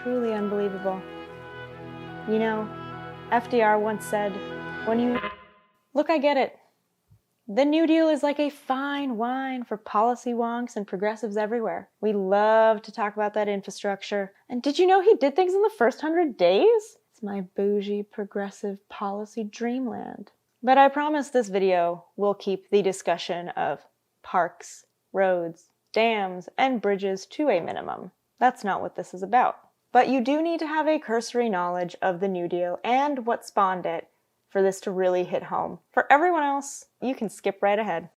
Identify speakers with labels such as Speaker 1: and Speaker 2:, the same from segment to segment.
Speaker 1: truly unbelievable. You know, FDR once said, Look, I get it. The New Deal is like a fine wine for policy wonks and progressives everywhere. We love to talk about that infrastructure. And did you know he did things in the first 100 days? It's my bougie progressive policy dreamland. But I promise this video will keep the discussion of parks, roads, dams, and bridges to a minimum. That's not what this is about. But you do need to have a cursory knowledge of the New Deal and what spawned it for this to really hit home. For everyone else, you can skip right ahead.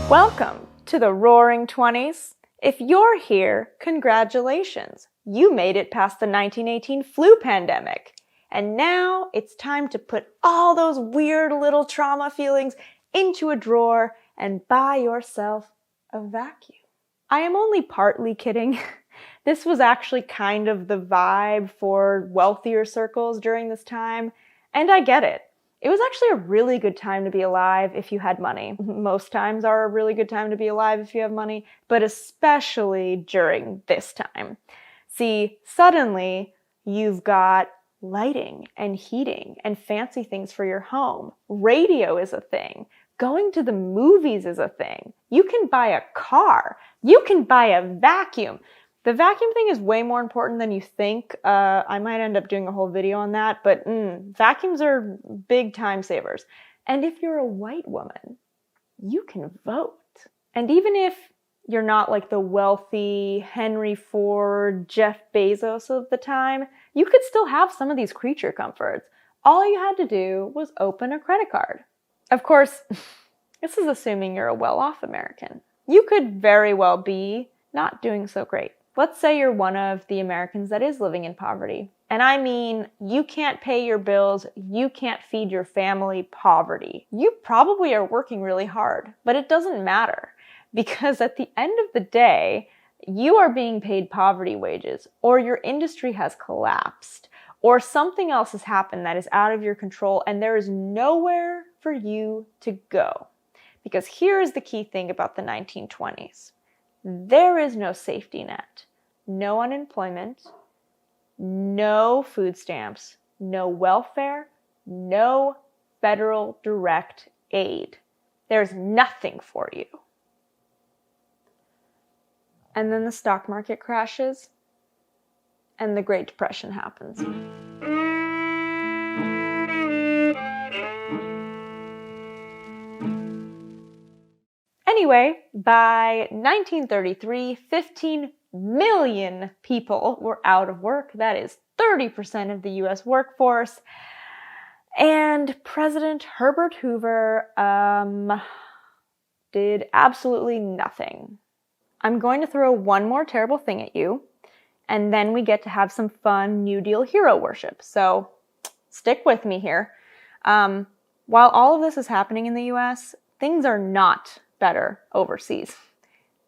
Speaker 1: Welcome to the Roaring 20s. If you're here, congratulations. You made it past the 1918 flu pandemic. And now it's time to put all those weird little trauma feelings into a drawer and buy yourself a vacuum. I am only partly kidding. This was actually kind of the vibe for wealthier circles during this time, and I get it. It was actually a really good time to be alive if you had money. Most times are a really good time to be alive if you have money, but especially during this time. See, suddenly you've got lighting and heating and fancy things for your home. Radio is a thing. Going to the movies is a thing. You can buy a car. You can buy a vacuum. The vacuum thing is way more important than you think. I might end up doing a whole video on that, but vacuums are big time savers. And if you're a white woman, you can vote. And even if you're not like the wealthy Henry Ford, Jeff Bezos of the time, you could still have some of these creature comforts. All you had to do was open a credit card. Of course, this is assuming you're a well-off American. You could very well be not doing so great. Let's say you're one of the Americans that is living in poverty. And I mean, you can't pay your bills, you can't feed your family, poverty. You probably are working really hard, but it doesn't matter because at the end of the day, you are being paid poverty wages, or your industry has collapsed, or something else has happened that is out of your control and there is nowhere for you to go. Because here is the key thing about the 1920s. There is no safety net, no unemployment, no food stamps, no welfare, no federal direct aid. There's nothing for you. And then the stock market crashes and the Great Depression happens. Anyway, by 1933, 15 million people were out of work. That is 30% of the US workforce. And President Herbert Hoover did absolutely nothing. I'm going to throw one more terrible thing at you, and then we get to have some fun New Deal hero worship. So stick with me here. While all of this is happening in the US, things are not better overseas.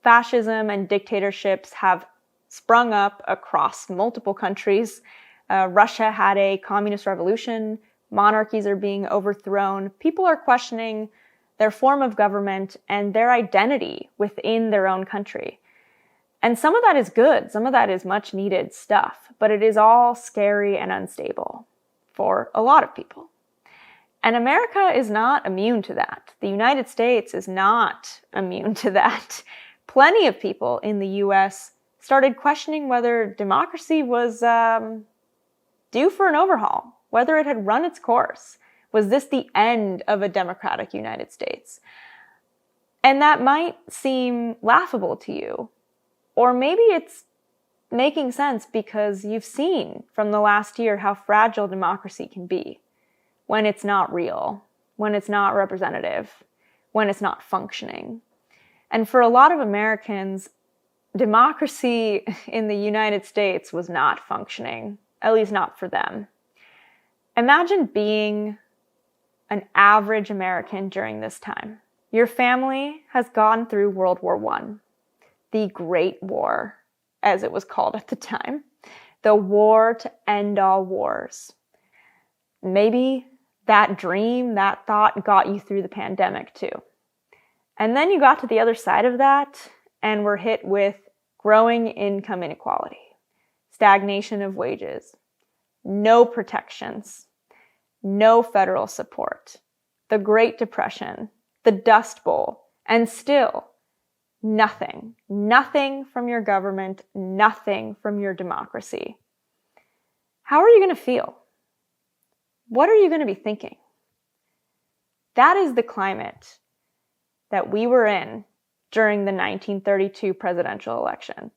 Speaker 1: Fascism and dictatorships have sprung up across multiple countries. Russia had a communist revolution. Monarchies are being overthrown. People are questioning their form of government and their identity within their own country. And some of that is good. Some of that is much needed stuff, but it is all scary and unstable for a lot of people. And America is not immune to that. The United States is not immune to that. Plenty of people in the US started questioning whether democracy was due for an overhaul, whether it had run its course. Was this the end of a democratic United States? And that might seem laughable to you. Or maybe it's making sense because you've seen from the last year how fragile democracy can be when it's not real, when it's not representative, when it's not functioning. And for a lot of Americans, democracy in the United States was not functioning, at least not for them. Imagine being an average American during this time. Your family has gone through World War I, the Great War, as it was called at the time, the war to end all wars. Maybe That dream, that thought got you through the pandemic too. And then you got to the other side of that and were hit with growing income inequality, stagnation of wages, no protections, no federal support, the Great Depression, the Dust Bowl, and still nothing. Nothing from your government, nothing from your democracy. How are you going to feel? What are you going to be thinking? That is the climate that we were in during the 1932 presidential election.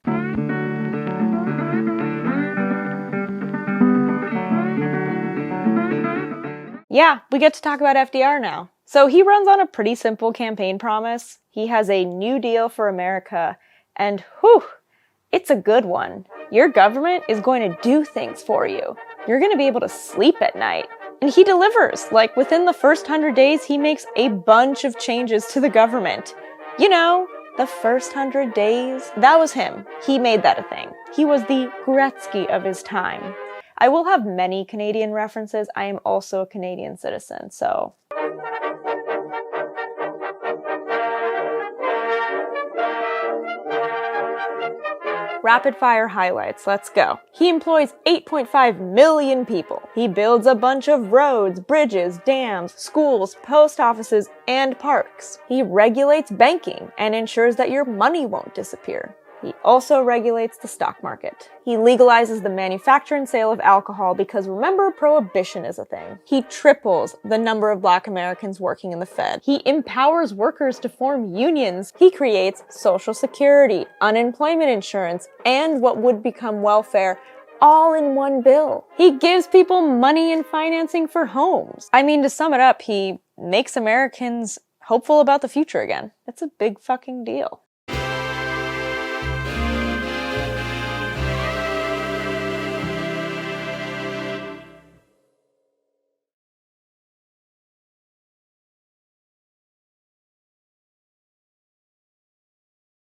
Speaker 1: Yeah, we get to talk about FDR now. So he runs on a pretty simple campaign promise. He has a New Deal for America, and whew, it's a good one. Your government is going to do things for you. You're going to be able to sleep at night. And he delivers. Like, within the first 100 days, he makes a bunch of changes to the government. You know, the first 100 days, that was him. He made that a thing. He was the Gretzky of his time. I will have many Canadian references. I am also a Canadian citizen, so... Rapid fire highlights, let's go. He employs 8.5 million people. He builds a bunch of roads, bridges, dams, schools, post offices, and parks. He regulates banking and ensures that your money won't disappear. He also regulates the stock market. He legalizes the manufacture and sale of alcohol because remember, prohibition is a thing. He triples the number of Black Americans working in the Fed. He empowers workers to form unions. He creates Social Security, unemployment insurance, and what would become welfare, all in one bill. He gives people money and financing for homes. I mean, to sum it up, he makes Americans hopeful about the future again. It's a big fucking deal.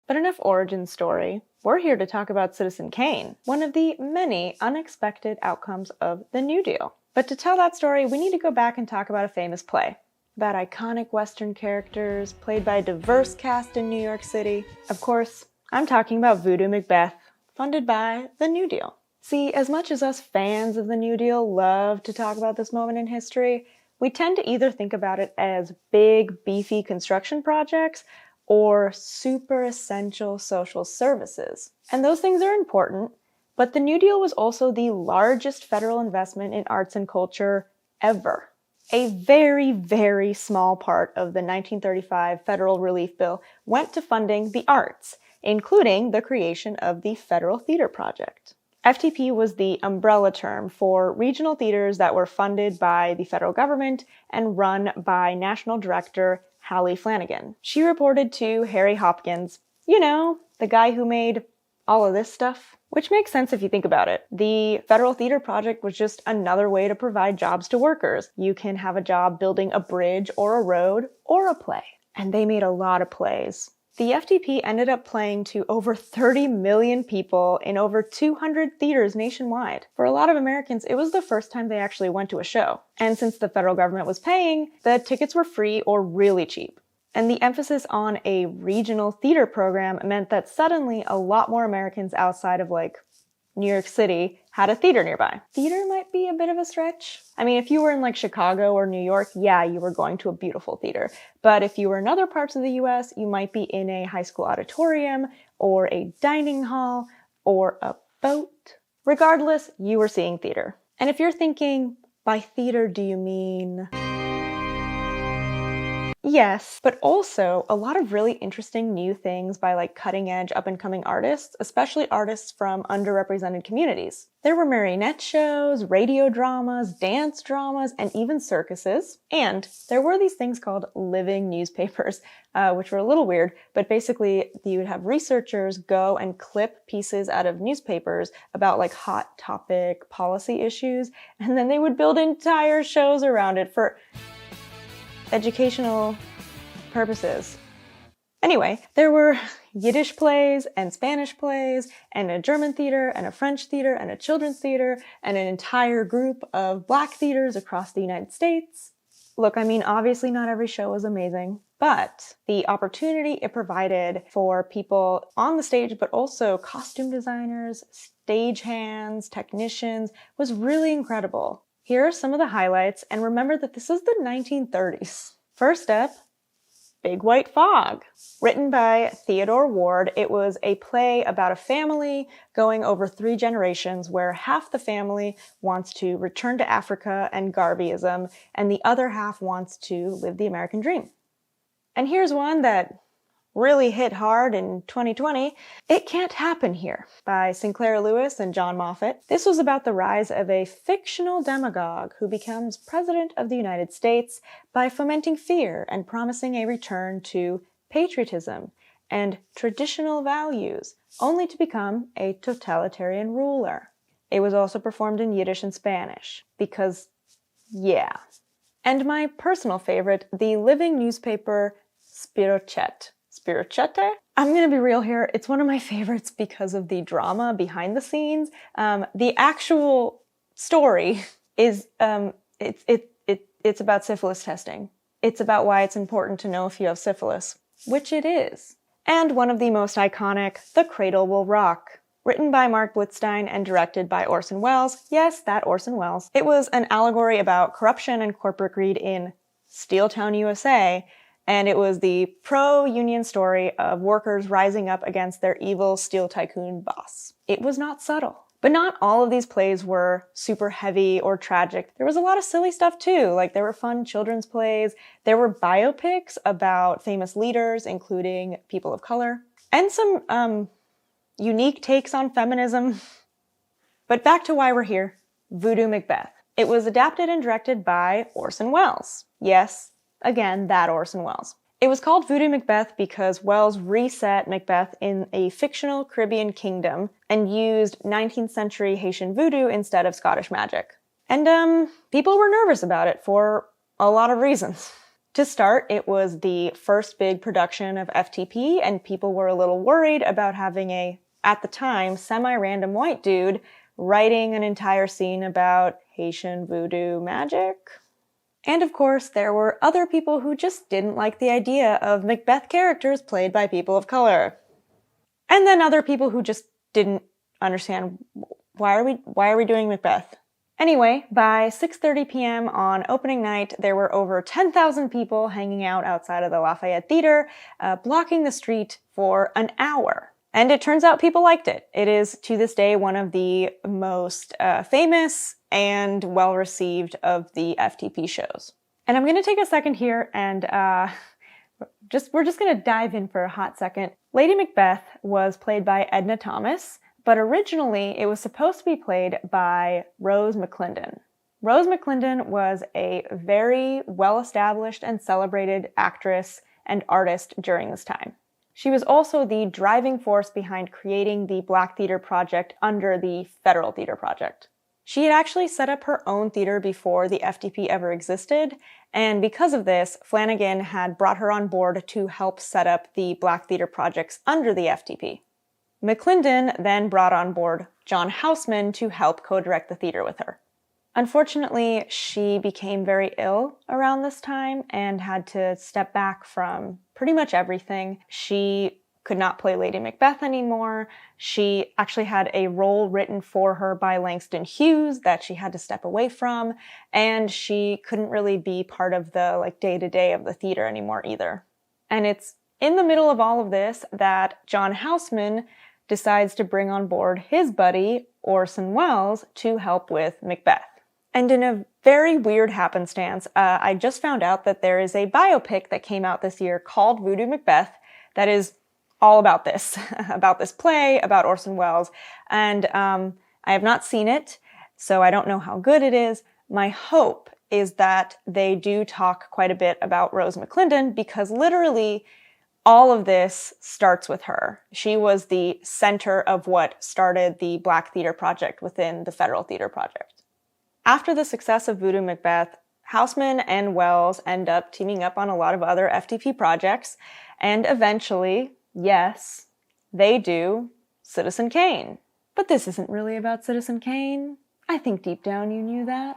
Speaker 1: But enough origin story. We're here to talk about Citizen Kane, one of the many unexpected outcomes of the New Deal. But to tell that story, we need to go back and talk about a famous play. About iconic Western characters, played by a diverse cast in New York City. Of course, I'm talking about Voodoo Macbeth, funded by the New Deal. See, as much as us fans of the New Deal love to talk about this moment in history, we tend to either think about it as big, beefy construction projects or super essential social services. And those things are important, but the New Deal was also the largest federal investment in arts and culture ever. A very, very small part of the 1935 federal relief bill went to funding the arts, including the creation of the Federal Theater Project. FTP was the umbrella term for regional theaters that were funded by the federal government and run by National Director Hallie Flanagan. She reported to Harry Hopkins, you know, the guy who made all of this stuff. Which makes sense if you think about it. The Federal Theater Project was just another way to provide jobs to workers. You can have a job building a bridge or a road or a play. And they made a lot of plays. The FTP ended up playing to over 30 million people in over 200 theaters nationwide. For a lot of Americans, it was the first time they actually went to a show. And since the federal government was paying, the tickets were free or really cheap. And the emphasis on a regional theater program meant that suddenly a lot more Americans outside of New York City had a theater nearby. Theater might be a bit of a stretch. I mean, if you were in Chicago or New York, yeah, you were going to a beautiful theater. But if you were in other parts of the US, you might be in a high school auditorium or a dining hall or a boat. Regardless, you were seeing theater. And if you're thinking, by theater do you mean... Yes, but also a lot of really interesting new things by cutting-edge up-and-coming artists, especially artists from underrepresented communities. There were marionette shows, radio dramas, dance dramas, and even circuses. And there were these things called living newspapers, which were a little weird, but basically you would have researchers go and clip pieces out of newspapers about hot topic policy issues, and then they would build entire shows around it for educational purposes. Anyway, there were Yiddish plays and Spanish plays and a German theater and a French theater and a children's theater and an entire group of Black theaters across the United States. Look, I mean, obviously not every show was amazing, but the opportunity it provided for people on the stage, but also costume designers, stagehands, technicians, was really incredible. Here are some of the highlights, and remember that this is the 1930s. First up, Big White Fog. Written by Theodore Ward, it was a play about a family going over 3 generations where half the family wants to return to Africa and Garveyism, and the other half wants to live the American dream. And here's one that really hit hard in 2020, It Can't Happen Here, by Sinclair Lewis and John Moffat. This was about the rise of a fictional demagogue who becomes president of the United States by fomenting fear and promising a return to patriotism and traditional values, only to become a totalitarian ruler. It was also performed in Yiddish and Spanish, because, yeah. And my personal favorite, the living newspaper Spirochet. Spirocchete? I'm gonna be real here. It's one of my favorites because of the drama behind the scenes. The actual story is it's about syphilis testing. It's about why it's important to know if you have syphilis, which it is. And one of the most iconic, The Cradle Will Rock. Written by Mark Blitzstein and directed by Orson Welles. Yes, that Orson Welles. It was an allegory about corruption and corporate greed in Steeltown, USA, and it was the pro-union story of workers rising up against their evil steel tycoon boss. It was not subtle. But not all of these plays were super heavy or tragic. There was a lot of silly stuff too, like there were fun children's plays, there were biopics about famous leaders, including people of color, and some unique takes on feminism. But back to why we're here, Voodoo Macbeth. It was adapted and directed by Orson Welles. Yes, again, that Orson Welles. It was called Voodoo Macbeth because Welles reset Macbeth in a fictional Caribbean kingdom and used 19th century Haitian voodoo instead of Scottish magic. And people were nervous about it for a lot of reasons. To start, it was the first big production of FTP, and people were a little worried about having a, at the time, semi-random white dude writing an entire scene about Haitian voodoo magic. And of course, there were other people who just didn't like the idea of Macbeth characters played by people of color. And then other people who just didn't understand, why are we doing Macbeth? Anyway, by 6:30 p.m. on opening night, there were over 10,000 people hanging out outside of the Lafayette Theater, blocking the street for an hour. And it turns out people liked it. It is, to this day, one of the most famous and well-received of the FTP shows. And I'm going to take a second here and we're just going to dive in for a hot second. Lady Macbeth was played by Edna Thomas, but originally it was supposed to be played by Rose McClendon. Rose McClendon was a very well-established and celebrated actress and artist during this time. She was also the driving force behind creating the Black Theater Project under the Federal Theater Project. She had actually set up her own theater before the FTP ever existed, and because of this, Flanagan had brought her on board to help set up the Black Theater projects under the FTP. McClendon then brought on board John Houseman to help co-direct the theater with her. Unfortunately, she became very ill around this time and had to step back from pretty much everything. She could not play Lady Macbeth anymore. She actually had a role written for her by Langston Hughes that she had to step away from, and she couldn't really be part of the day-to-day of the theater anymore either. And it's in the middle of all of this that John Houseman decides to bring on board his buddy, Orson Welles, to help with Macbeth. And in a very weird happenstance, I just found out that there is a biopic that came out this year called Voodoo Macbeth that is all about this play, about Orson Welles. And I have not seen it, so I don't know how good it is. My hope is that they do talk quite a bit about Rose McClendon, because literally all of this starts with her. She was the center of what started the Black Theater Project within the Federal Theater Project. After the success of Voodoo Macbeth, Houseman and Welles end up teaming up on a lot of other FTP projects, and eventually, yes, they do Citizen Kane. But this isn't really about Citizen Kane. I think deep down you knew that.